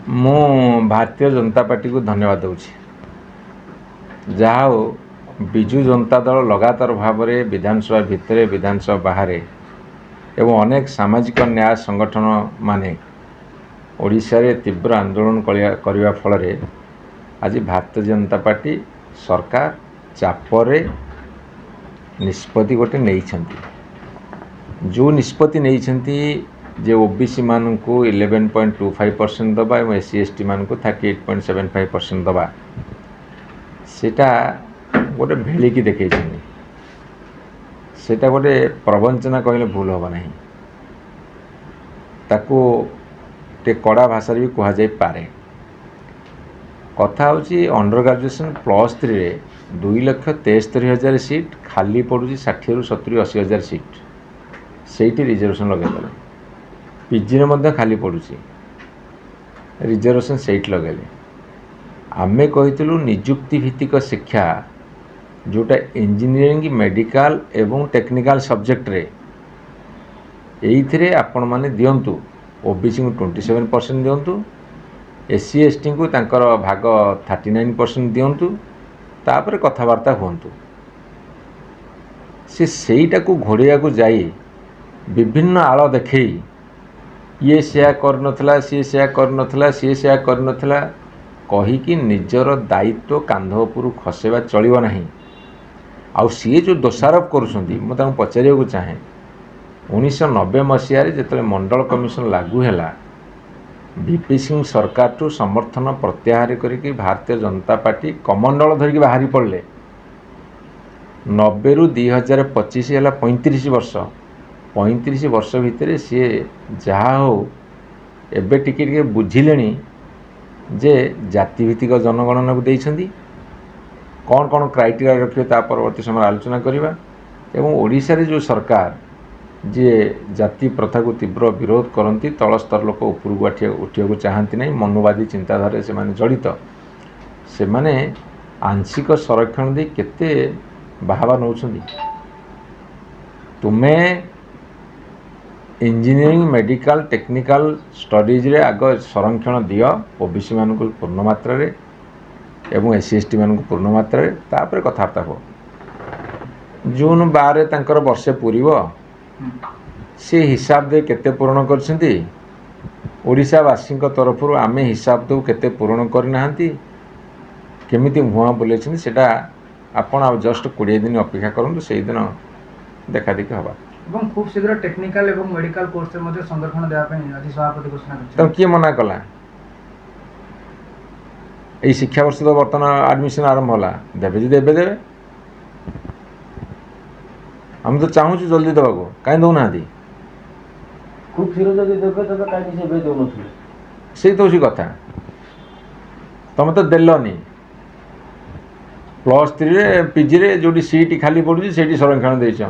मु भारतीय जनता पार्टी को धन्यवाद दूची जहा हो विजु जनता दल लगातार भाव में विधानसभा भितर विधानसभा बाहर एवं अनेक सामाजिक न्याय संगठन माने ओडिशा रे तीव्र आंदोलन करने फल आज भारतीय जनता पार्टी सरकार चापरे निष्पत्ति गोटे नहीं जो निष्पत्ति नहीं जे ओबीसी मान को 11.25% दबा और एससी एसटी मान को 38.75% दबा सेटा गोटे भेलिकी देखे सेटा गोटे प्रवंचना कहले भूल होगा नहीं ताको टे कड़ा भाषा भी कह जाई पारे कथा होची अंडर ग्रेजुएशन +3 रे 2,73,000 सीट खाली पड़ुची 60 ରୁ 70 80,000 सीट सेठी रिजर्वेशन लगे पीजी रे मध्य खाली पड़ुची रिजर्वेशन सेठ लगे आमे कहितलु नियुक्ति भित्तिक शिक्षा जोटा इंजीनियरिंग मेडिकल एवं टेक्निकल सब्जेक्ट रे एइथिरे आपण माने दियंतु ओबीसी को 27% दियंतु एससी एसटी को तांकर भाग 39% दियंतु तापर कथबार्ता हुंतु से सेईटा को घोड़िया को जाई विभिन्न आड़ देखई ये सेया कर नथला सी सेया कर नथला सी सेया कर नथला कही कि निजर दायित्व कांध उपरु खसेबा चलिबो नाही आउ सी जो दोषारोप करुछंती म तांको पचारिया को चाहे 1990 मसीह रे जेतले मंडल कमिशन लागू हैला वीपी सिंह सरकार टू समर्थन प्रत्याहार करके भारतीय जनता पार्टी कमंडल धरिक बाहरी पड़े 90 ରୁ 2025 है 35 वर्ष भितर सी जहा हो एबे टिके बुझिले जे जातिभित्तिक जनगणना को देइछंती कौन कौन क्राइटेरिया रखिए ता परवर्ती समय आलोचना करवा एवं ओडिशा रे जो सरकार जे जाति प्रथा को तीव्र विरोध करती तल स्तर लोक उपरकू उठा चाहती नहीं मनोवादी चिंताधारा से माने जड़ित से माने आंशिक संरक्षण दे केते बाहवा नौ तुम्हें इंजीनियरिंग मेडिकल टेक्निकल स्टडीज रे आग संरक्षण दियो ओबीसी मान को पूर्ण मात्रा रे एवं एससी एसटी मान को पूर्ण मात्रा रे तापर कथार्ता हो जून 12 तांकर वर्षे पूरीबो से हिसाब दे केते पूर्ण करछंती ओडिशावासी तरफ आमे हिसाब दो केते पूर्ण करनाहांती केमिति मुआ बोलेछन सेटा आपण आ जस्ट 20 दिन अपेक्षा करंतु सेही दिन देखा देखि हबा एवं खूब शीघ्र टेक्निकल एवं मेडिकल कोर्स मध्ये संरक्षण देवा पई आदि सभापति घोषणा करछन तो किए मना कला ए शिक्षा वर्ष तो वर्तमान एडमिशन आरंभ होला देबे जे देबे हम तो चाहूँ जल्दी देवा को कहीं दौना खूब शीघ्र जल्दी देबे तो कहीं से बे दोनो से तो उसी कथा तुम तो देलनी +3 रे पीजी रे जोटी सीट खाली पड़ुची सेठी संरक्षण देछ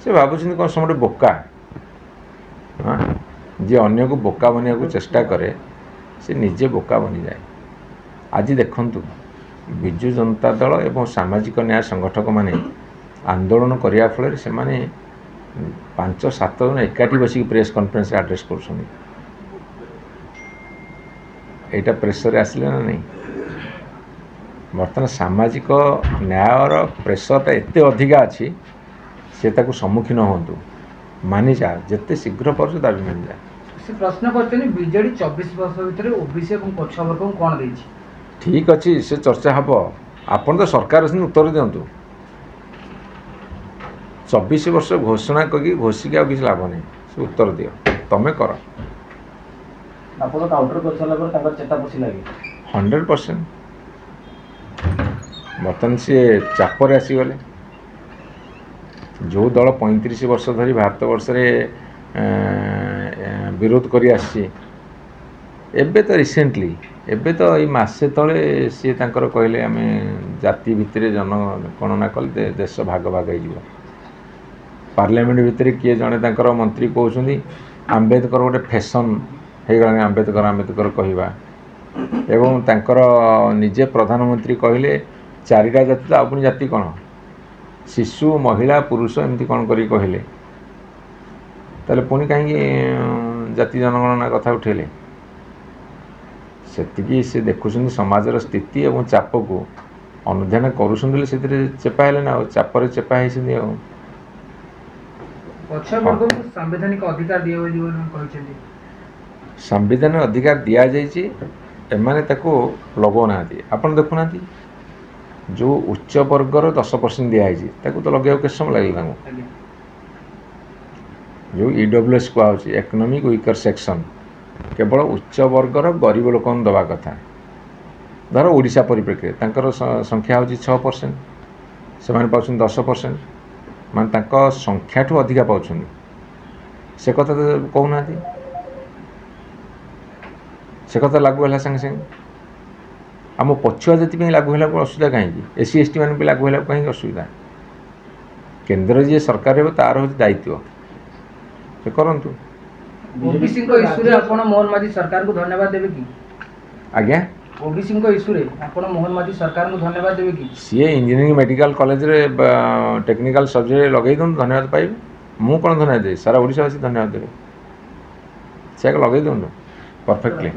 से भाबुछन कोन समटे बोका हां जे अन्य को बोका बनिया को चेष्टा करे से निजे बोका बनी जाए आज देखंतु विजु जनता दल एवं सामाजिक न्याय संगठक माने आंदोलन करिया फल से माने 5-7 जन एकाठी बसी प्रेस कॉन्फ्रेंस एड्रेस कर एटा प्रेसर आसले ना नहीं बर्तमान सामाजिक न्यायर प्रेसरटा एत अधिका अच्छी से ताको सम्मुखीन होंतु मानि जा जिते शीघ्र पर दाबी मानि जा से प्रश्न करते बीजेडी 24 वर्ष भितर ओबीसी और पछुआ वर्ग को कोन देछि ठीक अच्छी से चर्चा हबो आपन तो सरकार से उत्तर दियंतु 24 वर्ष घोषणा करी घोषिक आउ किसी लाभ नहीं से उत्तर दियो तमें कर आपण काउंटर कर साला पर ताकर चेता पसी लागे 100% बर्तमान सी चापर आसीगले जो दल 35 वर्ष धरी भारत वर्ष रे विरोध करी आसी एबे तो रिसेंटली एबे तो ये मासे तले सी तांकर कहले आमे जाति भितरे जनगणना कले देश भाग भाग हो पार्लियामेंट भितर किए जड़े तांकर मंत्री कहते आंबेडकर गोटे फैशन हो गला आंबेडकर कहवा एवं तांकर निजे प्रधानमंत्री कहले 4टा जाति तो आपन जाति कौन शिशु महिला पुरुष एमती कौन करी कहले ताले पुणी कहीं जाति जनगणना कथा उठेले ସେତିକି ସେ ଦେଖୁଛନ୍ତି ସମାଜର ସ୍ଥିତି ଏବଂ ଚାପକୁ ଅନୁଧ୍ୟାନ କରୁଛନ୍ତି ବୋଲି ସେଥିରେ ଚେପା ହେଲେ ନା, ଆଉ ଚାପରେ ଚେପା ହେଇଛନ୍ତି ଆଉ। ପଛୁଆ ବର୍ଗକୁ ସାମ୍ବିଧାନିକ ଅଧିକାର ଦିଆଯିବ ବୋଲି କହିଛନ୍ତି। ସମ୍ବିଧାନ ଅଧିକାର ଦିଆଯାଇଛି, ଏମାନେ ତାକୁ ଲଗାଉନାହାନ୍ତି। ଆପଣ ଦେଖୁନାହାନ୍ତି ଯେଉଁ ଉଚ୍ଚ ବର୍ଗର 10% ଦିଆହେଇଛି ତାକୁ ତ ଲଗାଇବାକୁ କେତେ ସମୟ ଲାଗିଲା ତାଙ୍କୁ। ଆଜ୍ଞା। ଯେଉଁ EWS କୁହାହେଉଛି ଇକୋନୋମିକ୍ ୱିକର୍ ସେକ୍ସନ୍, କେବଳ ଉଚ୍ଚ ବର୍ଗର ଗରିବ ଲୋକଙ୍କୁ ଦେବା କଥା। ଧର ଓଡ଼ିଶା ପରିପ୍ରେକ୍ଷୀରେ ତାଙ୍କର ସଂଖ୍ୟା ହେଉଛି 6%, ସେମାନେ ପାଉଛନ୍ତି 10%, ମାନେ ତାଙ୍କ ସଂଖ୍ୟାଠୁ ଅଧିକା ପାଉଛନ୍ତି। ସେ କଥା ତ କହୁନାହାନ୍ତି, ସେ କଥା ଲାଗୁ ହେଲା ସାଙ୍ଗେ ସାଙ୍ଗେ। ଆମ ପଛୁଆ ଜାତି ପାଇଁ ଲାଗୁ ହେଲାକୁ ଅସୁବିଧା କାହିଁକି? SC ST ମାନଙ୍କ ପାଇଁ ଲାଗୁ ହେଲାକୁ କାହିଁକି ଅସୁବିଧା? କେନ୍ଦ୍ରରେ ଯିଏ ସରକାର ହେବ ତାର ହେଉଛି ଦାୟିତ୍ୱ, ସେ କରନ୍ତୁ। ଓବିସିଙ୍କ ଇସ୍ୟୁରେ ଆପଣ ମୋହନ ମାଝୀ ସରକାରକୁ ଧନ୍ୟବାଦ ଦେବେ କି? ଆଜ୍ଞା, ଓବିସିଙ୍କ ଇସ୍ୟୁରେ ଆପଣ ମୋହନ ମାଝୀ ସରକାରଙ୍କୁ ଧନ୍ୟବାଦ ଦେବେ କି? ସିଏ ଇଞ୍ଜିନିୟରିଂ ମେଡ଼ିକାଲ କଲେଜରେ ଟେକ୍ନିକାଲ ସବଜେକ୍ଟରେ ଲଗାଇ ଦିଅନ୍ତୁ, ଧନ୍ୟବାଦ ପାଇବେ। ମୁଁ କ'ଣ ଧନ୍ୟବାଦ ଦେବି? ସାରା ଓଡ଼ିଶାବାସୀ ଧନ୍ୟବାଦ ଦେବେ। ସେ ଆଗ ଲଗାଇ ଦିଅନ୍ତୁ ପରଫେକ୍ଟଲି।